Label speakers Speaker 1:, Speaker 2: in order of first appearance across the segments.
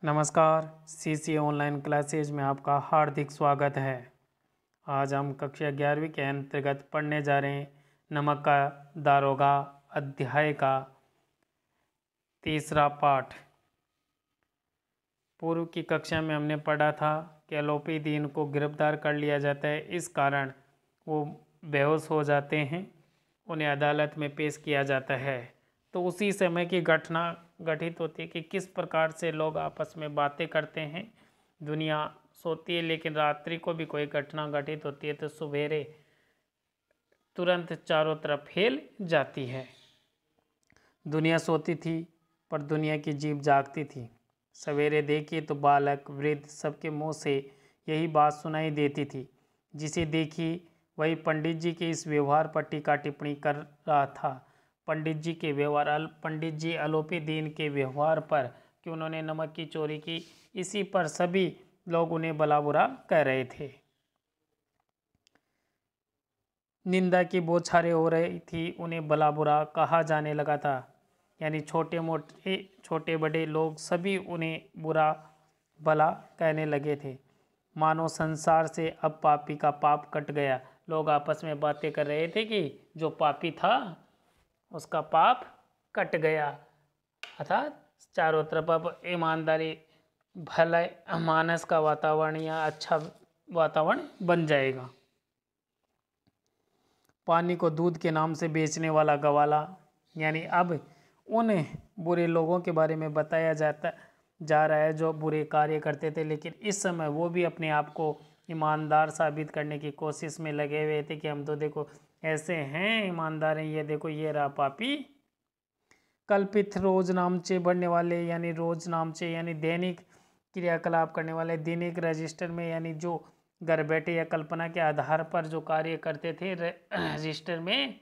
Speaker 1: नमस्कार। CC online classes में आपका हार्दिक स्वागत है। आज हम कक्षा 11वीं के अंतर्गत पढ़ने जा रहे हैं नमक का दारोगा अध्याय का तीसरा पाठ। पूर्व की कक्षा में हमने पढ़ा था कि अलोपीदीन को गिरफ्तार कर लिया जाता है, इस कारण वो बेहोश हो जाते हैं, उन्हें अदालत में पेश किया जाता है। तो उसी समय की घटना घटित होती है कि किस प्रकार से लोग आपस में बातें करते हैं। दुनिया सोती है लेकिन रात्रि को भी कोई घटना घटित होती है तो सवेरे तुरंत चारों तरफ फैल जाती है। दुनिया सोती थी पर दुनिया की जीभ जागती थी। सवेरे देखिए तो बालक वृद्ध सबके मुंह से यही बात सुनाई देती थी। जिसे देखी वही पंडित जी के इस व्यवहार पर टीका टिप्पणी कर रहा था। पंडित जी अलोपीदीन के व्यवहार पर कि उन्होंने नमक की चोरी की, इसी पर सभी लोग उन्हें भला बुरा कह रहे थे। निंदा की बौछारें हो रही थी, उन्हें भला बुरा कहा जाने लगा था। यानी छोटे बड़े लोग सभी उन्हें बुरा भला कहने लगे थे। मानो संसार से अब पापी का पाप कट गया। लोग आपस में बातें कर रहे थे कि जो पापी था उसका पाप कट गया, अर्थात चारों तरफ अब ईमानदारी भले मानस का वातावरण या अच्छा वातावरण बन जाएगा। पानी को दूध के नाम से बेचने वाला गवाला, यानी अब उन बुरे लोगों के बारे में बताया जा रहा है जो बुरे कार्य करते थे, लेकिन इस समय वो भी अपने आप को ईमानदार साबित करने की कोशिश में लगे हुए थे कि हम तो देखो ऐसे हैं, ईमानदार हैं, ये देखो ये रहा पापी। कल्पित रोज नामचे भरने वाले, यानी रोज नामचे यानी दैनिक क्रियाकलाप करने वाले, दैनिक रजिस्टर में यानी जो घर बैठे या कल्पना के आधार पर जो कार्य करते थे रजिस्टर में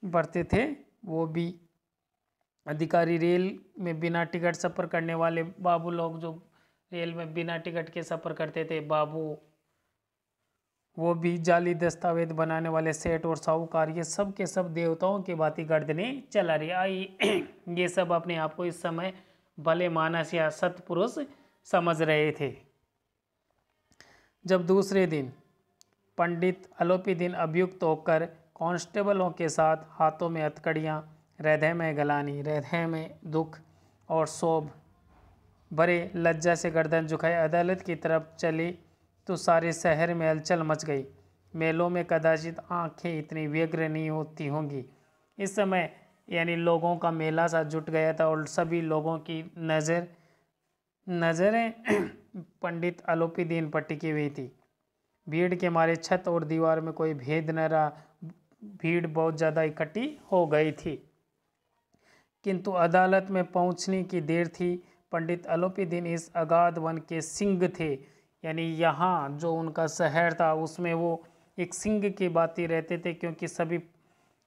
Speaker 1: भरते थे, वो भी अधिकारी। रेल में बिना टिकट सफ़र करने वाले बाबू लोग, जो रेल में बिना टिकट के सफ़र करते थे बाबू, वो भी जाली दस्तावेज बनाने वाले सेठ और साहूकार, ये सब के सब देवताओं की बाती गर्दने चला रही आई। ये सब अपने आप को इस समय भले मानस या सत्पुरुष समझ रहे थे। जब दूसरे दिन पंडित अलोपीदीन अभियुक्त होकर कांस्टेबलों के साथ हाथों में हथकड़ियाँ, हृदय में गलानी, हृदय में दुख और शोभ भरे लज्जा से गर्दन झुकाए अदालत की तरफ चली तो सारे शहर में हलचल मच गई। मेलों में कदाचित आंखें इतनी व्यग्र नहीं होती होंगी। इस समय यानी लोगों का मेला सा जुट गया था और सभी लोगों की नज़रें पंडित अलोपीदीन पर टिकी हुई थी। भीड़ के मारे छत और दीवार में कोई भेद न रहा। भीड़ बहुत ज़्यादा इकट्ठी हो गई थी। किंतु अदालत में पहुंचने की देर थी। पंडित अलोपीदीन इस अगाध वन के सिंह थे, यानी यहाँ जो उनका शहर था उसमें वो एक सिंह की बाती रहते थे, क्योंकि सभी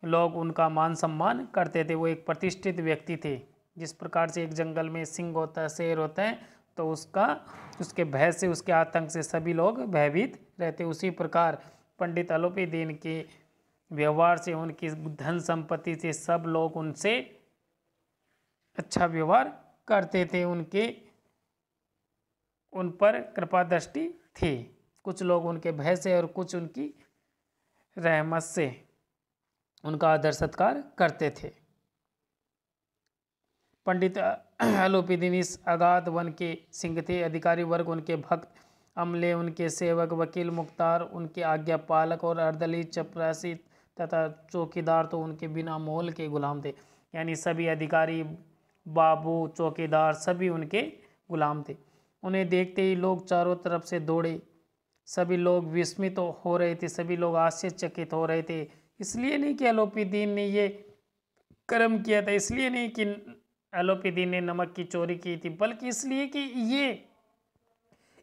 Speaker 1: लोग उनका मान सम्मान करते थे। वो एक प्रतिष्ठित व्यक्ति थे। जिस प्रकार से एक जंगल में सिंह होता है, शेर होता है, तो उसके भय से, उसके आतंक से सभी लोग भयभीत रहते। उसी प्रकार पंडित अलोपीदीन के व्यवहार से, उनकी धन संपत्ति से सब लोग उनसे अच्छा व्यवहार करते थे। उन पर कृपा दृष्टि थी। कुछ लोग उनके भय से और कुछ उनकी रहमत से उनका आदर सत्कार करते थे। पंडित अलोपीदीन इस अगाध वन के सिंह थे। अधिकारी वर्ग उनके भक्त, अमले उनके सेवक, वकील मुख्तार उनके आज्ञा पालक और अर्दली चपरासी तथा चौकीदार तो उनके बिना मोल के गुलाम थे। यानी सभी अधिकारी, बाबू, चौकीदार सभी उनके गुलाम थे। उन्हें देखते ही लोग चारों तरफ से दौड़े। सभी लोग विस्मित हो रहे थे, सभी लोग आश्चर्यचकित हो रहे थे। इसलिए नहीं कि अलोपीदीन ने ये कर्म किया था, इसलिए नहीं कि अलोपीदीन ने नमक की चोरी की थी, बल्कि इसलिए कि ये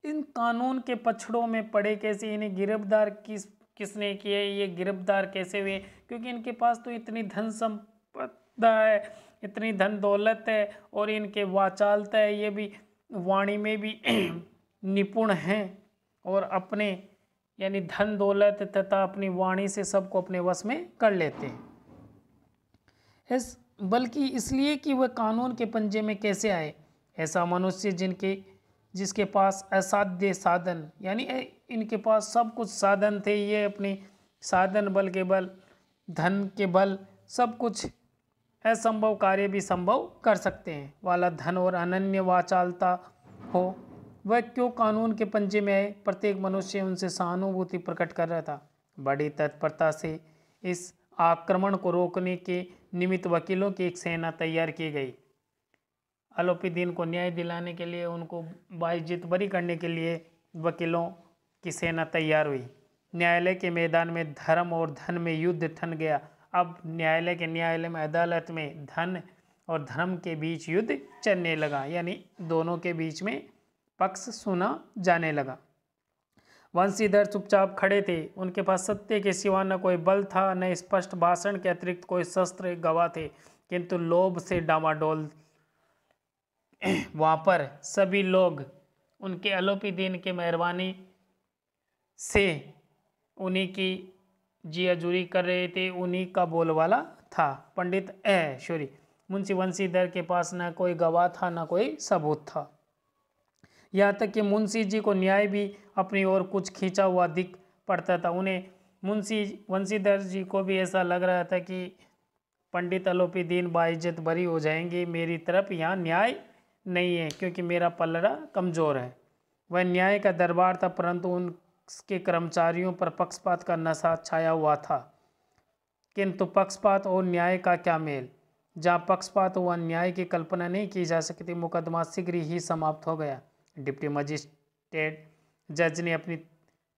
Speaker 1: इन कानून के पछड़ों में पड़े कैसे, इन्हें गिरफ्तार किसने किया, ये गिरफ्तार कैसे हुए, क्योंकि इनके पास तो इतनी धन संपदा है, इतनी धन दौलत है, और इनके वाचालता है, ये भी वाणी में भी निपुण हैं, और अपने यानी धन दौलत तथा अपनी वाणी से सबको अपने वश में कर लेते हैं। बल्कि इसलिए कि वह कानून के पंजे में कैसे आए। ऐसा मनुष्य जिसके पास असाध्य साधन, यानी इनके पास सब कुछ साधन थे, ये अपने साधन बल के बल, धन के बल, सब कुछ असंभव कार्य भी संभव कर सकते हैं वाला धन और अनन्य वाचालता हो, वह क्यों कानून के पंजे में आए? प्रत्येक मनुष्य उनसे सहानुभूति प्रकट कर रहा था। बड़ी तत्परता से इस आक्रमण को रोकने के निमित्त वकीलों की एक सेना तैयार की गई। अलोपीदीन को न्याय दिलाने के लिए, उनको बाइज्जत बरी करने के लिए वकीलों की सेना तैयार हुई। न्यायालय के मैदान में धर्म और धन में युद्ध ठन गया। अब न्यायालय में, अदालत में धन और धर्म के बीच युद्ध चलने लगा, यानी दोनों के बीच में पक्ष सुना जाने लगा। वंशीधर चुपचाप खड़े थे। उनके पास सत्य के सिवा न कोई बल था, न स्पष्ट भाषण के अतिरिक्त कोई शस्त्र गवाह थे, किंतु लोभ से डामाडोल वहाँ पर सभी लोग उनके अलोपीदीन के मेहरबानी से उन्हीं की जी हजूरी कर रहे थे, उन्हीं का बोलवाला था। पंडित मुंशी वंशीधर के पास न कोई गवाह था, न कोई सबूत था। यहाँ तक कि मुंशी जी को न्याय भी अपनी ओर कुछ खींचा हुआ दिख पड़ता था। उन्हें मुंशी वंशीधर जी को भी ऐसा लग रहा था कि पंडित अलोपीदीन बाइज्जत बरी हो जाएंगे, मेरी तरफ यहाँ न्याय नहीं है, क्योंकि मेरा पलड़ा कमज़ोर है। वह न्याय का दरबार था, परंतु उनके कर्मचारियों पर पक्षपात का नशा छाया हुआ था। किंतु पक्षपात और न्याय का क्या मेल? जहाँ पक्षपात हुआ, न्याय की कल्पना नहीं की जा सकती। मुकदमा शीघ्र ही समाप्त हो गया। डिप्टी मजिस्ट्रेट जज ने अपनी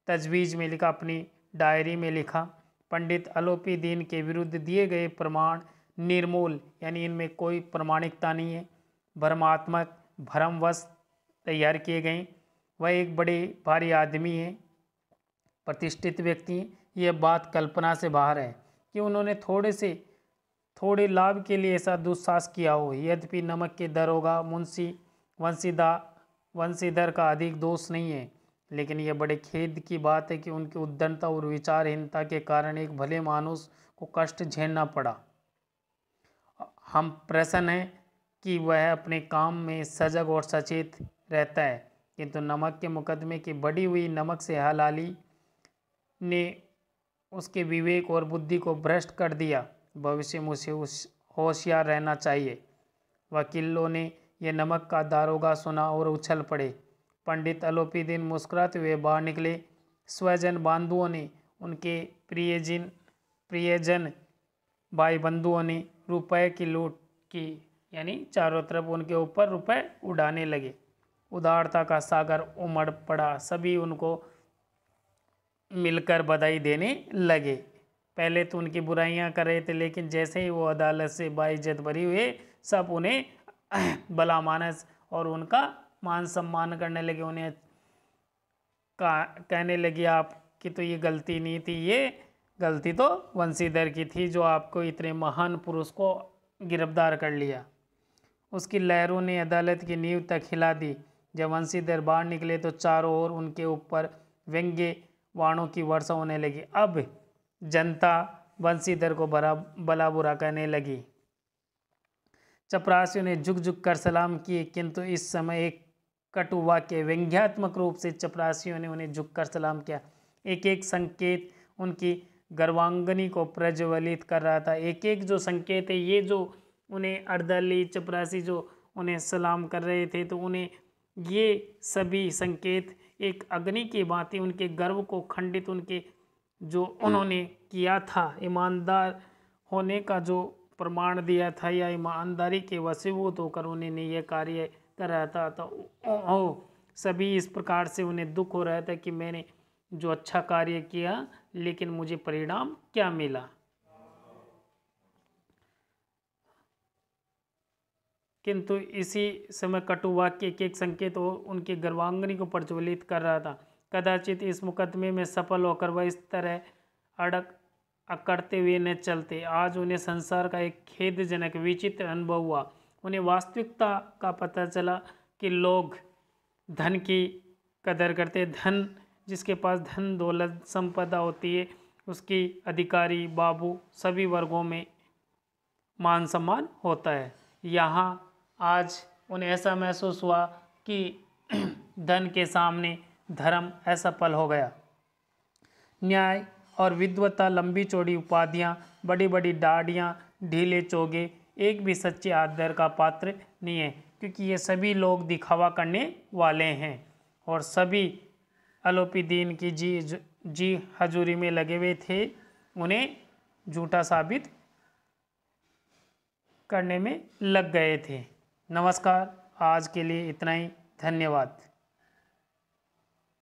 Speaker 1: तजवीज़ में लिखा, अपनी डायरी में लिखा, पंडित अलोपीदीन के विरुद्ध दिए गए प्रमाण निर्मूल, यानी इनमें कोई प्रमाणिकता नहीं है, भ्रमात्मक, भ्रमवश तैयार किए गए। वह एक बड़े भारी आदमी है, प्रतिष्ठित व्यक्ति हैं। यह बात कल्पना से बाहर है कि उन्होंने थोड़े लाभ के लिए ऐसा दुस्साहस किया हो। यद्यपि नमक के दरोगा मुंशी वंशीधर का अधिक दोष नहीं है, लेकिन यह बड़े खेद की बात है कि उनकी उद्दंडता और विचारहीनता के कारण एक भले मानुष को कष्ट झेलना पड़ा। हम प्रसन्न हैं कि वह अपने काम में सजग और सचेत रहता है, किंतु नमक के मुकदमे की बढ़ी हुई नमक से हलाली ने उसके विवेक और बुद्धि को भ्रष्ट कर दिया। भविष्य में उसे होशियार रहना चाहिए। वकीलों ने यह नमक का दारोगा सुना और उछल पड़े। पंडित अलोपीदीन मुस्कुराते हुए बाहर निकले। स्वजन बंधुओं ने, उनके प्रियजन भाई बंधुओं ने रुपए की लूट की, यानी चारों तरफ उनके ऊपर रुपए उड़ाने लगे। उदारता का सागर उमड़ पड़ा। सभी उनको मिलकर बधाई देने लगे। पहले तो उनकी बुराइयां कर रहे थे, लेकिन जैसे ही वो अदालत से बाइज्जत बरी हुए, सब उन्हें भला मानस और उनका मान सम्मान करने लगे। उन्हें कहने लगे, आपकी तो ये गलती नहीं थी, ये गलती तो वंशीधर की थी जो आपको इतने महान पुरुष को गिरफ्तार कर लिया। उसकी लहरों ने अदालत की नींव तक हिला दी। जब वंशीधर बाहर निकले तो चारों ओर उनके ऊपर व्यंग्य वाणों की वर्षा होने लगी। अब जनता वंशीधर को भला बुरा कहने लगी। चपरासियों ने झुक झुक कर सलाम किए, किंतु इस समय एक कटु वाक्य व्यंग्यात्मक रूप से चपरासियों ने उन्हें झुक कर सलाम किया। एक एक संकेत उनकी गर्वांगनी को प्रज्वलित कर रहा था। एक एक जो संकेत है, ये जो उन्हें अर्दली चपरासी जो उन्हें सलाम कर रहे थे, तो उन्हें ये सभी संकेत एक अग्नि की भांति उनके गर्व को खंडित, उनके जो उन्होंने किया था, ईमानदार होने का जो प्रमाण दिया था या ईमानदारी के वशीभूत होकर उन्होंने ये कार्य कर रहा था, तो सभी इस प्रकार से उन्हें दुख हो रहा था कि मैंने जो अच्छा कार्य किया, लेकिन मुझे परिणाम क्या मिला। किंतु इसी समय कटु वाक्य एक एक संकेत उनकी गर्वांगनी को प्रज्वलित कर रहा था। कदाचित इस मुकदमे में सफल होकर वह इस तरह अकड़ते हुए न चलते। आज उन्हें संसार का एक खेदजनक विचित्र अनुभव हुआ। उन्हें वास्तविकता का पता चला कि लोग धन की कदर करते। धन, जिसके पास धन दौलत संपदा होती है, उसकी अधिकारी बाबू सभी वर्गों में मान सम्मान होता है। यहाँ आज उन्हें ऐसा महसूस हुआ कि धन के सामने धर्म असफल हो गया। न्याय और विद्वता, लंबी चौड़ी उपाधियाँ, बड़ी बड़ी दाढ़ियाँ, ढीले चोगे एक भी सच्चे आदर का पात्र नहीं है, क्योंकि ये सभी लोग दिखावा करने वाले हैं और सभी अलोपीदीन की जी हजूरी में लगे हुए थे, उन्हें झूठा साबित करने में लग गए थे। नमस्कार, आज के लिए इतना ही। धन्यवाद।